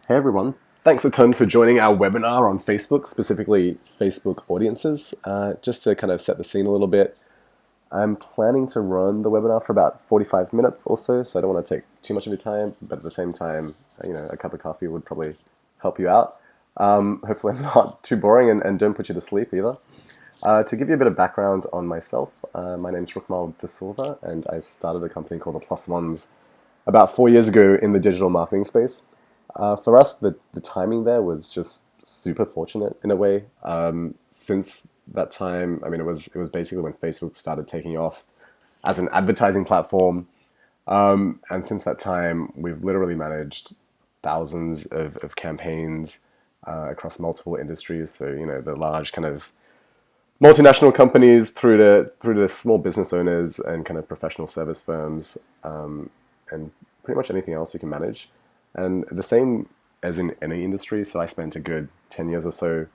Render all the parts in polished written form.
Hey everyone, thanks a ton for joining our webinar on Facebook, specifically Facebook audiences. Just to kind of set the scene a little bit, I'm planning to run the webinar for about 45 minutes or so I don't want to take too much of your time, but at the same time, a cup of coffee would probably help you out. Hopefully I'm not too boring and don't put you to sleep either. To give you a bit of background on myself, my name's Rukmal De Silva, and I started a company called The Plus Ones about 4 years ago in the digital marketing space. For us, the timing there was just super fortunate in a way. Since that time, it was basically when Facebook started taking off as an advertising platform. And since that time, we've literally managed thousands of campaigns across multiple industries. So, the large kind of multinational companies through to small business owners and kind of professional service firms, and pretty much anything else you can manage. And the same as in any industry, so I spent a good 10 years or so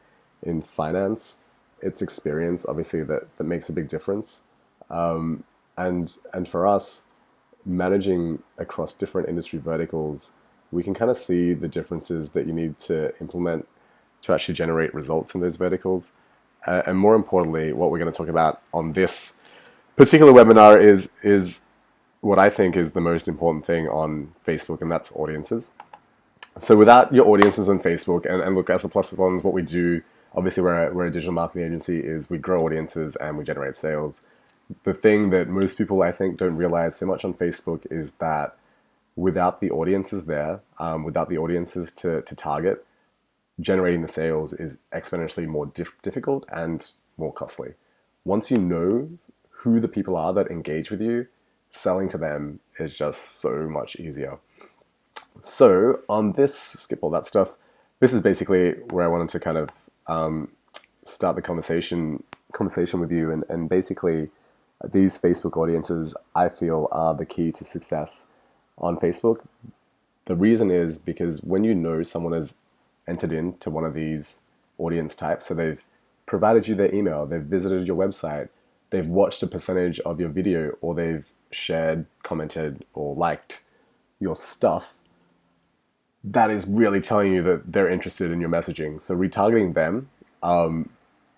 in finance. It's experience, obviously, that makes a big difference. And for us, managing across different industry verticals, we can kind of see the differences that you need to implement to actually generate results in those verticals. And more importantly, what we're going to talk about on this particular webinar is what I think is the most important thing on Facebook, and that's audiences. So without your audiences on Facebook, and look, as the Plus Ones, what we do, obviously we're a digital marketing agency, is we grow audiences and we generate sales. The thing that most people, I think, don't realize so much on Facebook is that without the audiences there, without the audiences to target, generating the sales is exponentially more difficult and more costly. Once you know who the people are that engage with you, selling to them is just so much easier. So on this, skip all that stuff, this is basically where I wanted to kind of start the conversation with you. And basically, these Facebook audiences, I feel, are the key to success on Facebook. The reason is because when you know someone has entered into one of these audience types, so they've provided you their email, they've visited your website, they've watched a percentage of your video, or they've shared, commented, or liked your stuff, that is really telling you that they're interested in your messaging. So retargeting them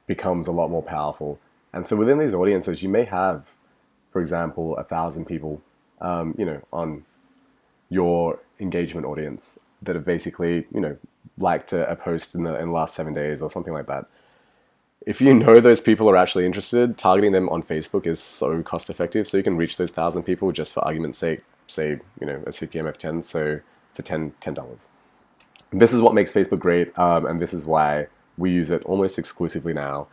becomes a lot more powerful. And so within these audiences, you may have, for example, 1,000 people, on your engagement audience that have basically, liked a post in the last 7 days or something like that. If you know those people are actually interested, targeting them on Facebook is so cost effective. So you can reach those 1,000 people, just for argument's sake, say, a CPM of 10, so for $10. This is what makes Facebook great, and this is why we use it almost exclusively now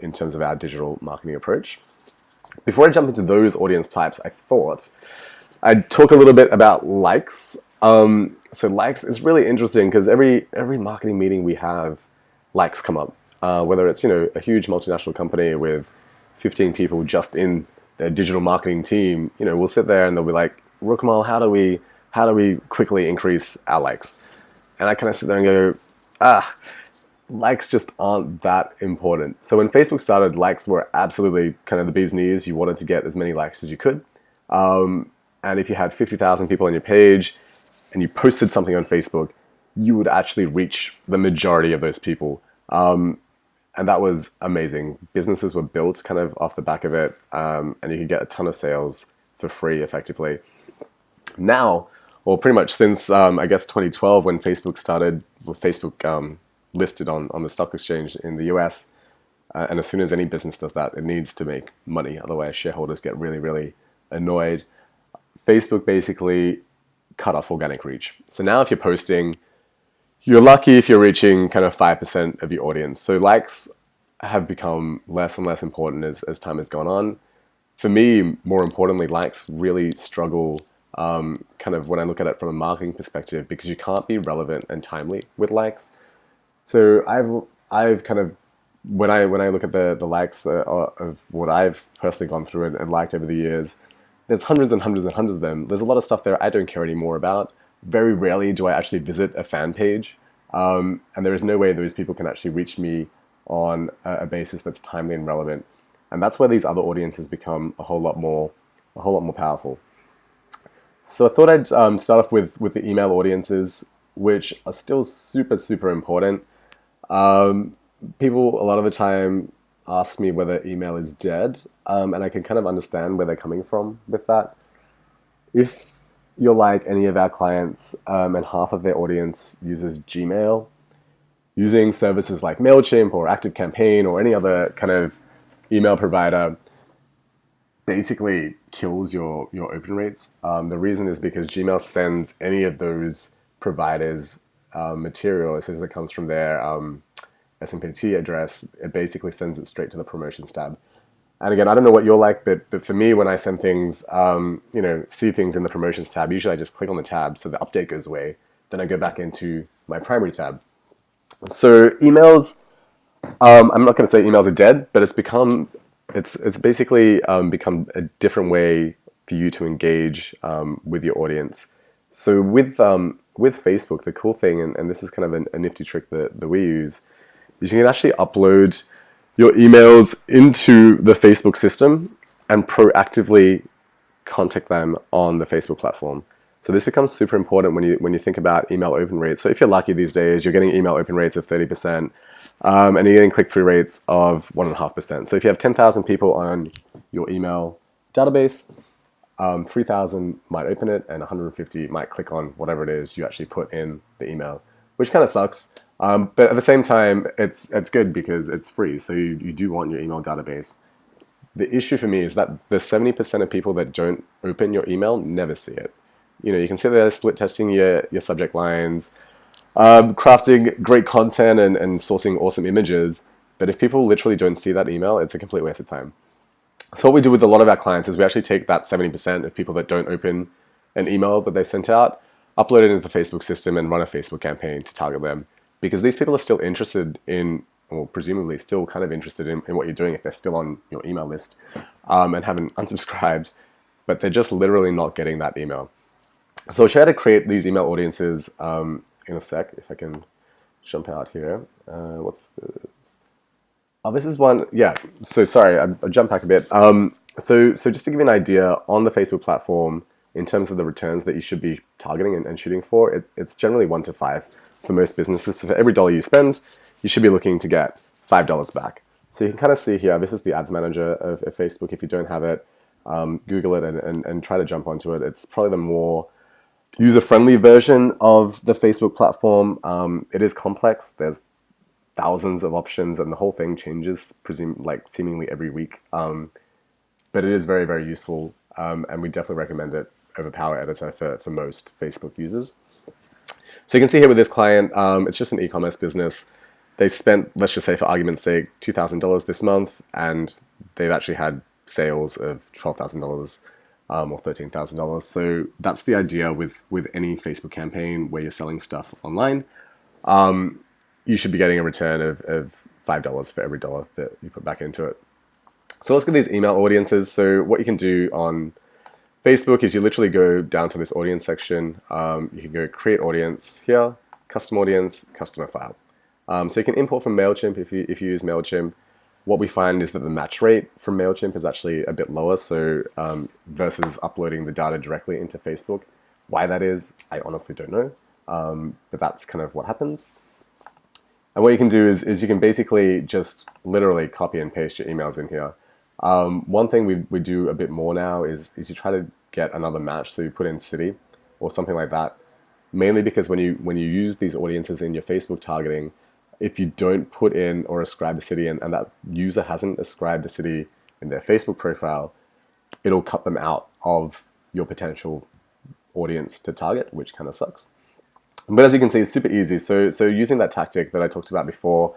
in terms of our digital marketing approach. Before I jump into those audience types, I thought I'd talk a little bit about likes. So likes is really interesting because every marketing meeting we have, likes come up. Whether it's a huge multinational company with 15 people just in their digital marketing team, we'll sit there and they'll be like, Rukmal, how do we quickly increase our likes? And I kind of sit there and go, likes just aren't that important. So when Facebook started, likes were absolutely kind of the bee's knees. You wanted to get as many likes as you could. And if you had 50,000 people on your page and you posted something on Facebook, you would actually reach the majority of those people. And that was amazing. Businesses were built kind of off the back of it, and you could get a ton of sales for free effectively. Now, or pretty much since, I guess, 2012, when Facebook started, Facebook listed on the stock exchange in the US, and as soon as any business does that, it needs to make money. Otherwise, shareholders get really, really annoyed. Facebook basically cut off organic reach. So now if you're posting, you're lucky if you're reaching kind of 5% of your audience. So likes have become less and less important as time has gone on. For me, more importantly, likes really struggle kind of when I look at it from a marketing perspective, because you can't be relevant and timely with likes. So I've kind of, when I look at the likes of what I've personally gone through and liked over the years, there's hundreds and hundreds and hundreds of them. There's a lot of stuff there I don't care anymore about. Very rarely do I actually visit a fan page. And there is no way those people can actually reach me on a basis that's timely and relevant. And that's where these other audiences become a whole lot more powerful. So I thought I'd start off with the email audiences. which are still super, super important. Um, People a lot of the time ask me whether email is dead, and I can kind of understand where they're coming from with that. If you're like any of our clients, and half of their audience uses Gmail, using services like MailChimp or ActiveCampaign or any other kind of email provider basically kills your open rates. The reason is because Gmail sends any of those providers material as soon as it comes from their SMPT address. It basically sends it straight to the promotions tab. And again, I don't know what you're like, but for me, when I send things, see things in the promotions tab, usually I just click on the tab so the update goes away. Then I go back into my primary tab. So emails, I'm not going to say emails are dead, but it's basically become a different way for you to engage with your audience. So with Facebook, the cool thing, and this is kind of a nifty trick that we use, is you can actually upload your emails into the Facebook system and proactively contact them on the Facebook platform. So this becomes super important when you think about email open rates. So if you're lucky these days, you're getting email open rates of 30%, and you're getting click-through rates of 1.5%. So if you have 10,000 people on your email database, 3,000 might open it, and 150 might click on whatever it is you actually put in the email, which kind of sucks. But at the same time, it's good because it's free. So you do want your email database. The issue for me is that the 70% of people that don't open your email never see it. You can sit there split testing your subject lines, crafting great content and sourcing awesome images. But if people literally don't see that email, it's a complete waste of time. So what we do with a lot of our clients is we actually take that 70% of people that don't open an email that they've sent out, upload it into the Facebook system, and run a Facebook campaign to target them. Because these people are still interested in, or presumably still kind of interested in what you're doing if they're still on your email list, and haven't unsubscribed, but they're just literally not getting that email. So I'll try to create these email audiences in a sec, if I can jump out here. What's this? Oh, this is one. Yeah. So sorry, I'll jump back a bit. So just to give you an idea, on the Facebook platform, in terms of the returns that you should be targeting and shooting for, it's generally 1 to 5 for most businesses. So for every dollar you spend, you should be looking to get $5 back. So you can kind of see here, this is the ads manager of Facebook. If you don't have it, Google it and try to jump onto it. It's probably the more user-friendly version of the Facebook platform. It is complex. There's thousands of options, and the whole thing changes, seemingly every week. But it is very, very useful, and we definitely recommend it over Power Editor for most Facebook users. So you can see here with this client, it's just an e-commerce business. They spent, let's just say for argument's sake, $2,000 this month, and they've actually had sales of $12,000 or $13,000. So that's the idea with any Facebook campaign where you're selling stuff online. You should be getting a return of $5 for every dollar that you put back into it. So let's get these email audiences. So what you can do on Facebook is you literally go down to this audience section. You can go create audience here, custom audience, customer file. So you can import from MailChimp if you use MailChimp. What we find is that the match rate from MailChimp is actually a bit lower, so versus uploading the data directly into Facebook. Why that is, I honestly don't know, but that's kind of what happens. And what you can do is you can basically just literally copy and paste your emails in here. One thing we do a bit more now is you try to get another match, so you put in city or something like that. Mainly because when you use these audiences in your Facebook targeting, if you don't put in or ascribe a city and that user hasn't ascribed a city in their Facebook profile, it'll cut them out of your potential audience to target, which kind of sucks. But as you can see, it's super easy. So using that tactic that I talked about before,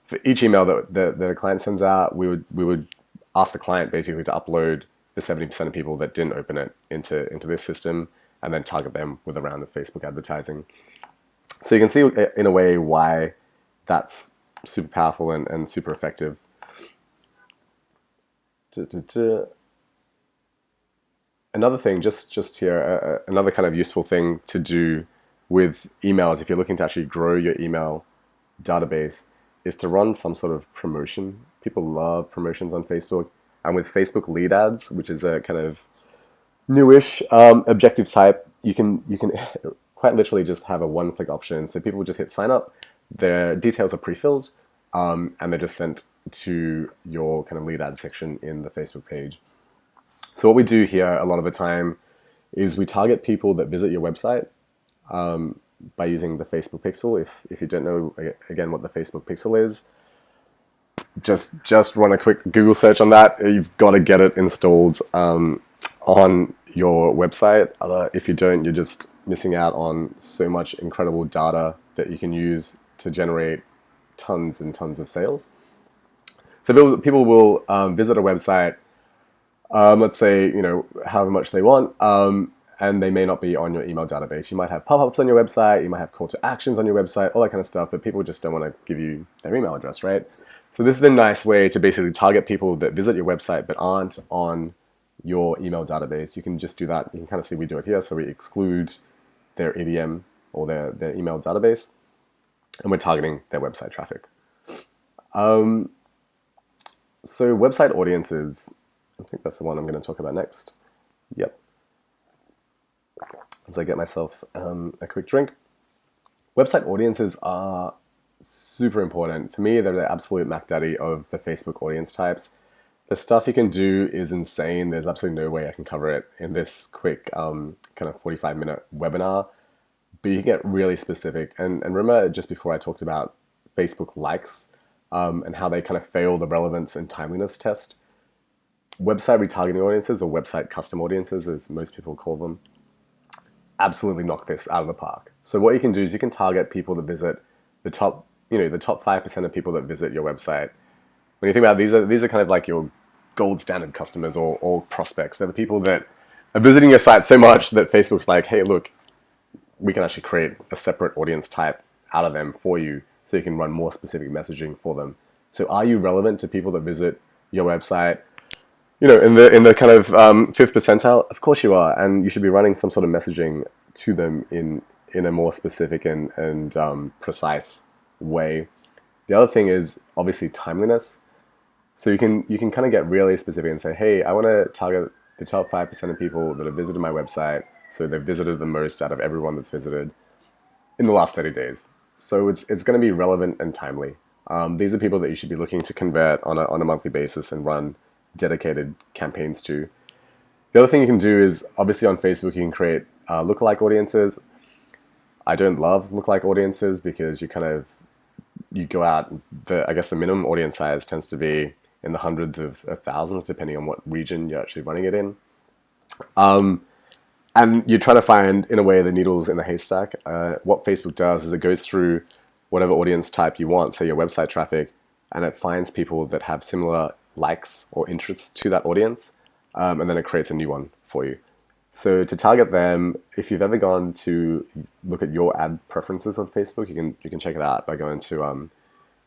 for each email that a client sends out, we would ask the client basically to upload the 70% of people that didn't open it into this system, and then target them with a round of Facebook advertising. So you can see in a way why that's super powerful and super effective. Another thing, just here, another kind of useful thing to do with emails, if you're looking to actually grow your email database, is to run some sort of promotion. People love promotions on Facebook, and with Facebook lead ads, which is a kind of newish objective type, you can quite literally just have a one-click option. So people just hit sign up, their details are pre-filled, and they're just sent to your kind of lead ad section in the Facebook page. So what we do here a lot of the time is we target people that visit your website by using the Facebook Pixel. If you don't know, again, what the Facebook Pixel is, just run a quick Google search on that. You've got to get it installed on your website. If you don't, you're just missing out on so much incredible data that you can use to generate tons and tons of sales. So people will visit a website, let's say, however much they want, and they may not be on your email database. You might have pop-ups on your website, you might have call to actions on your website, all that kind of stuff, but people just don't want to give you their email address, right? So this is a nice way to basically target people that visit your website but aren't on your email database. You can just do that. You can kind of see we do it here. So we exclude their EDM or their email database, and we're targeting their website traffic. So website audiences, I think that's the one I'm going to talk about next. Yep. As I get myself a quick drink. Website audiences are super important. For me, they're the absolute Mac Daddy of the Facebook audience types. The stuff you can do is insane. There's absolutely no way I can cover it in this quick kind of 45-minute webinar. But you can get really specific. And remember just before I talked about Facebook likes and how they kind of fail the relevance and timeliness test. Website retargeting audiences, or website custom audiences, as most people call them, absolutely knock this out of the park. So what you can do is you can target people that visit the top 5% of people that visit your website. When you think about it, these are kind of like your gold standard customers or prospects. They're the people that are visiting your site so much that Facebook's like, hey, look, we can actually create a separate audience type out of them for you so you can run more specific messaging for them. So are you relevant to people that visit your website? In the kind of fifth percentile? Of course you are, and you should be running some sort of messaging to them in a more specific and precise way. The other thing is obviously timeliness. So you can kind of get really specific and say, hey, I want to target the top 5% of people that have visited my website. So they've visited the most out of everyone that's visited in the last 30 days. So it's going to be relevant and timely. These are people that you should be looking to convert on a monthly basis and run dedicated campaigns to. The other thing you can do is, obviously on Facebook, you can create lookalike audiences. I don't love lookalike audiences because you go out, I guess the minimum audience size tends to be in the hundreds of thousands, depending on what region you're actually running it in. And you're trying to find, in a way, the needles in the haystack. What Facebook does is it goes through whatever audience type you want, say your website traffic, and it finds people that have similar likes or interests to that audience, and then it creates a new one for you. So to target them, if you've ever gone to look at your ad preferences on Facebook, you can check it out by going to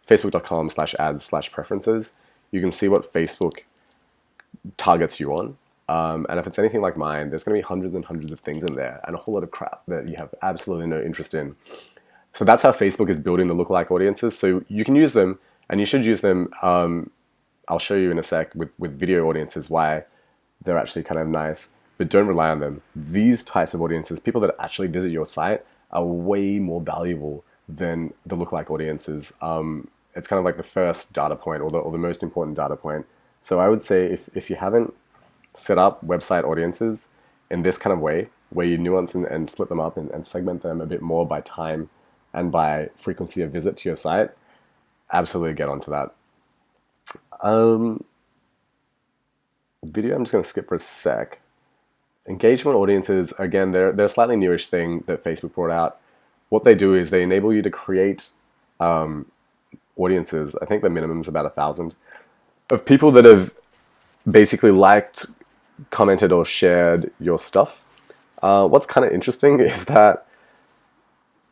facebook.com/ads/preferences. You can see what Facebook targets you on. And if it's anything like mine, there's going to be hundreds and hundreds of things in there and a whole lot of crap that you have absolutely no interest in. So that's how Facebook is building the lookalike audiences. So you can use them, and you should use them. I'll show you in a sec with video audiences why they're actually kind of nice, but don't rely on them. These types of audiences, people that actually visit your site, are way more valuable than the lookalike audiences. It's kind of like the first data point or the most important data point. So I would say if you haven't set up website audiences in this kind of way, where you nuance and split them up and segment them a bit more by time and by frequency of visit to your site, absolutely get onto that. Video, I'm just going to skip for a sec. Engagement audiences, again, they're a slightly newish thing that Facebook brought out. What they do is they enable you to create audiences. I think the minimum is about 1,000 of people that have basically liked, commented, or shared your stuff. What's kind of interesting is that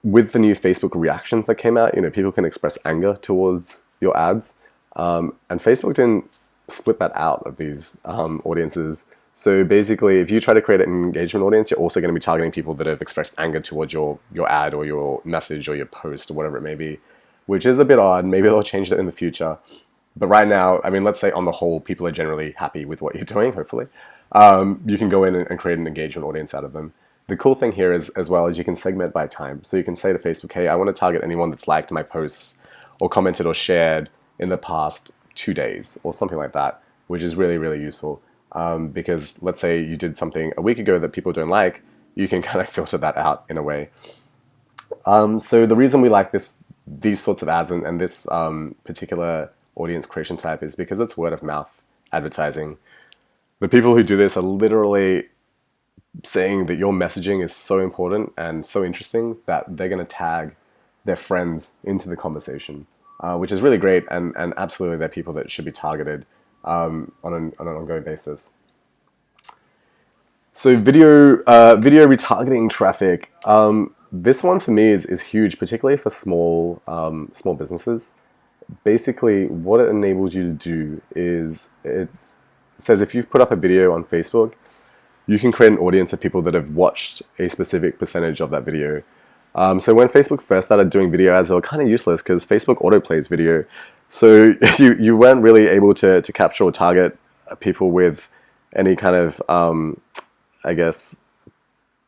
with the new Facebook reactions that came out, people can express anger towards your ads. And Facebook didn't split that out of these audiences. So basically, if you try to create an engagement audience, you're also going to be targeting people that have expressed anger towards your ad or your message or your post or whatever it may be, which is a bit odd. Maybe they'll change that in the future. But right now, I mean, let's say on the whole, people are generally happy with what you're doing, hopefully. You can go in and create an engagement audience out of them. the cool thing here is as well is you can segment by time. So you can say to Facebook, hey, I want to target anyone that's liked my posts or commented or shared in the past 2 days or something like that, which is really, really useful. Because let's say you did something a week ago that people don't like, you can kind of filter that out in a way. So the reason we like these sorts of ads and this particular audience creation type is because it's word of mouth advertising. The people who do this are literally saying that your messaging is so important and so interesting that they're going to tag their friends into the conversation, which is really great, and absolutely they're people that should be targeted on an ongoing basis. So video retargeting traffic. This one for me is huge, particularly for small businesses. Basically, what it enables you to do is it says if you've put up a video on Facebook, you can create an audience of people that have watched a specific percentage of that video. So when Facebook first started doing video ads, they were kind of useless because Facebook autoplays video. So you weren't really able to capture or target people with any kind of, I guess,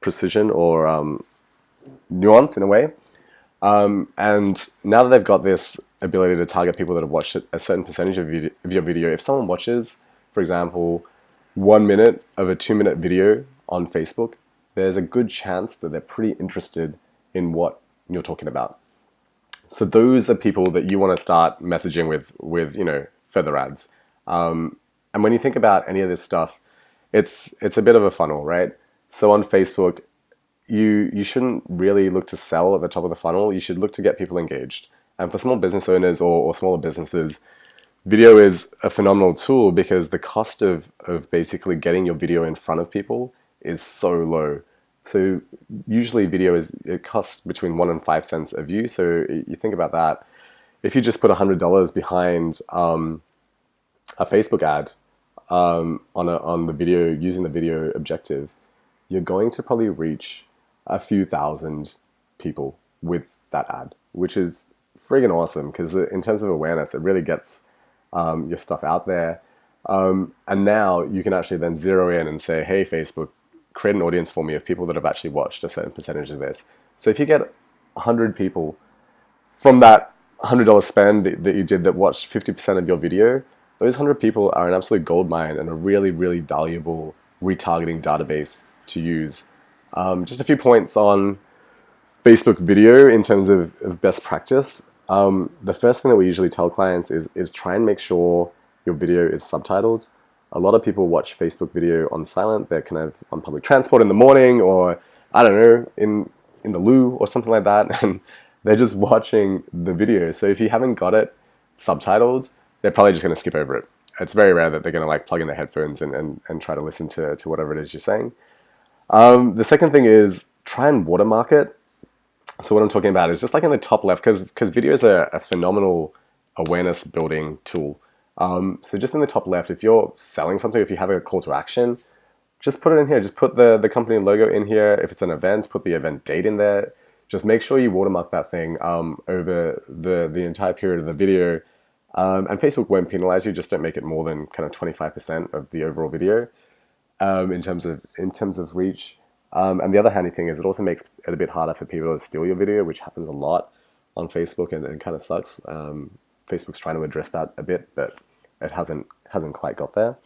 precision or nuance in a way. And now that they've got this ability to target people that have watched a certain percentage of your video, if someone watches, for example, 1 minute of a 2-minute video on Facebook, there's a good chance that they're pretty interested in what you're talking about. So those are people that you want to start messaging with further ads. And when you think about any of this stuff, it's a bit of a funnel, right? So on Facebook, you shouldn't really look to sell at the top of the funnel. You should look to get people engaged. And for small business owners or smaller businesses, video is a phenomenal tool because the cost of basically getting your video in front of people is so low. So usually it costs between 1 and 5 cents a view. So you think about that. If you just put $100 behind a Facebook ad on the video using the video objective, you're going to probably reach a few thousand people with that ad, which is friggin' awesome because in terms of awareness, it really gets your stuff out there. And now you can actually then zero in and say, hey, Facebook, create an audience for me of people that have actually watched a certain percentage of this. So if you get 100 people from that $100 spend that you did that watched 50% of your video, those 100 people are an absolute gold mine and a really, really valuable retargeting database to use. Just a few points on Facebook video in terms of best practice. The first thing that we usually tell clients is try and make sure your video is subtitled. A lot of people watch Facebook video on silent. They're kind of on public transport in the morning or, I don't know, in the loo or something like that, and they're just watching the video. So if you haven't got it subtitled, they're probably just going to skip over it. It's very rare that they're going to like plug in their headphones and try to listen to whatever it is you're saying. The second thing is try and watermark it. So what I'm talking about is just like in the top left, because video is a phenomenal awareness building tool. So just in the top left, if you're selling something, if you have a call to action, just put it in here. Just put the company logo in here. If it's an event, put the event date in there. Just make sure you watermark that thing over the entire period of the video. And Facebook won't penalize you. Just don't make it more than kind of 25% of the overall video in terms of reach. And the other handy thing is it also makes it a bit harder for people to steal your video, which happens a lot on Facebook and kind of sucks. Facebook's trying to address that a bit, but it hasn't quite got there.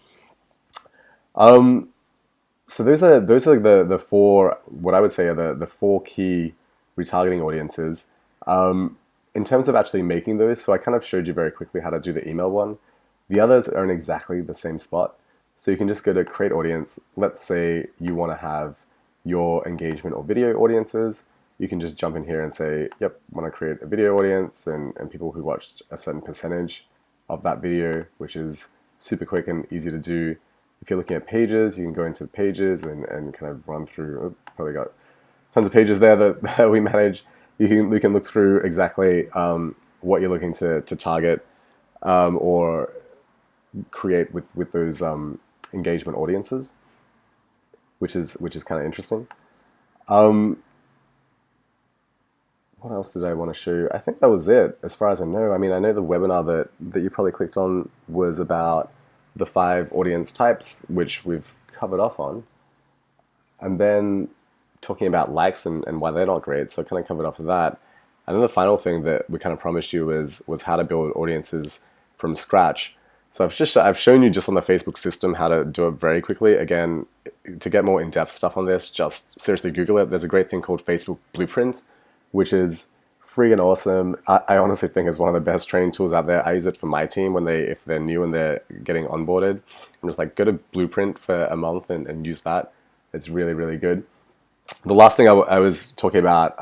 So those are the four, what I would say are the four key retargeting audiences. In terms of actually making those, so I kind of showed you very quickly how to do the email one. The others are in exactly the same spot. So you can just go to create audience. Let's say you want to have your engagement or video audiences. You can just jump in here and say, yep, I want to create a video audience and people who watched a certain percentage of that video, which is super quick and easy to do. If you're looking at pages, you can go into pages and kind of run through, probably got tons of pages there that we manage. You can look through exactly what you're looking to target or create with those engagement audiences, which is kind of interesting. What else did I want to show you? I think that was it, as far as I know. I mean, I know the webinar that you probably clicked on was about the 5 audience types, which we've covered off on. And then talking about likes and why they're not great. So I kind of covered off of that. And then the final thing that we kind of promised you was how to build audiences from scratch. So I've shown you just on the Facebook system how to do it very quickly. Again, to get more in-depth stuff on this, just seriously Google it. There's a great thing called Facebook Blueprint, which is freaking awesome. I honestly think it's one of the best training tools out there. I use it for my team when if they're new and they're getting onboarded. I'm just like, go to Blueprint for a month and use that. It's really, really good. The last thing I was talking about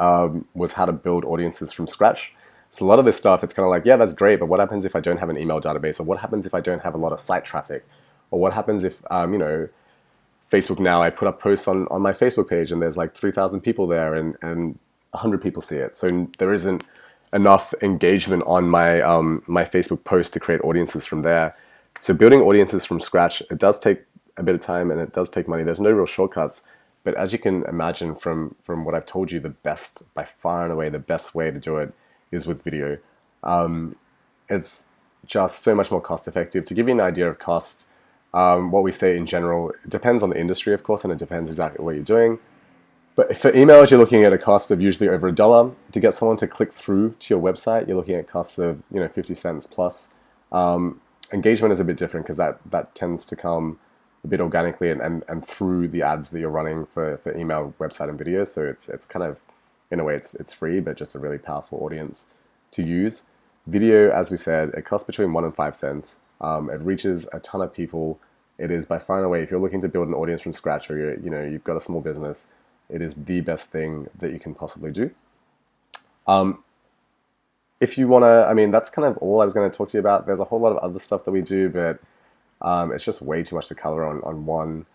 was how to build audiences from scratch. So a lot of this stuff, it's kind of like, yeah, that's great, but what happens if I don't have an email database? Or what happens if I don't have a lot of site traffic? Or what happens if, Facebook now, I put up posts on my Facebook page and there's like 3,000 people there and 100 people see it. So there isn't enough engagement on my Facebook post to create audiences from there. So building audiences from scratch, it does take a bit of time and it does take money. There's no real shortcuts. But as you can imagine from what I've told you, by far and away, the best way to do it is with video. It's just so much more cost effective. To give you an idea of cost, what we say in general, it depends on the industry, of course, and it depends exactly what you're doing. But for emails, you're looking at a cost of usually over $1. To get someone to click through to your website, you're looking at costs of 50 cents plus. Engagement is a bit different because that tends to come a bit organically and through the ads that you're running for email, website, and video. So it's kind of, in a way, it's free, but just a really powerful audience to use. Video, as we said, it costs between 1 and 5 cents. It reaches a ton of people. It is by far and away, if you're looking to build an audience from scratch or you've got a small business, it is the best thing that you can possibly do. If you want to, that's kind of all I was going to talk to you about. There's a whole lot of other stuff that we do, but it's just way too much to cover on one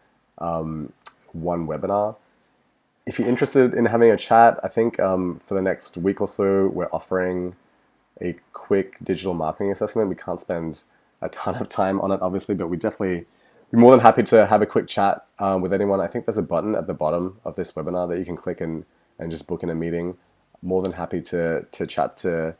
webinar. If you're interested in having a chat, I think for the next week or so, we're offering a quick digital marketing assessment. We can't spend a ton of time on it, obviously, but we definitely be more than happy to have a quick chat with anyone. I think there's a button at the bottom of this webinar that you can click and just book in a meeting. More than happy to chat to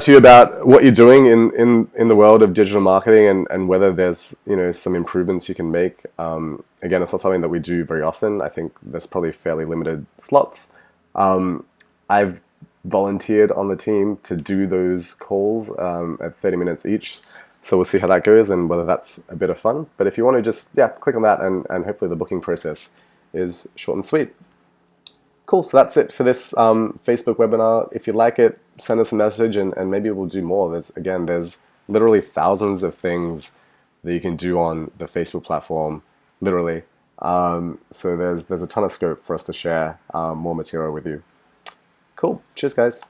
you about what you're doing in the world of digital marketing and whether there's some improvements you can make. Again, it's not something that we do very often. I think there's probably fairly limited slots. I've volunteered on the team to do those calls at 30 minutes each. So we'll see how that goes and whether that's a bit of fun. But if you want to just click on that and hopefully the booking process is short and sweet. Cool, so that's it for this Facebook webinar. If you like it, send us a message and maybe we'll do more. There's literally thousands of things that you can do on the Facebook platform, literally. So there's a ton of scope for us to share more material with you. Cool, cheers guys.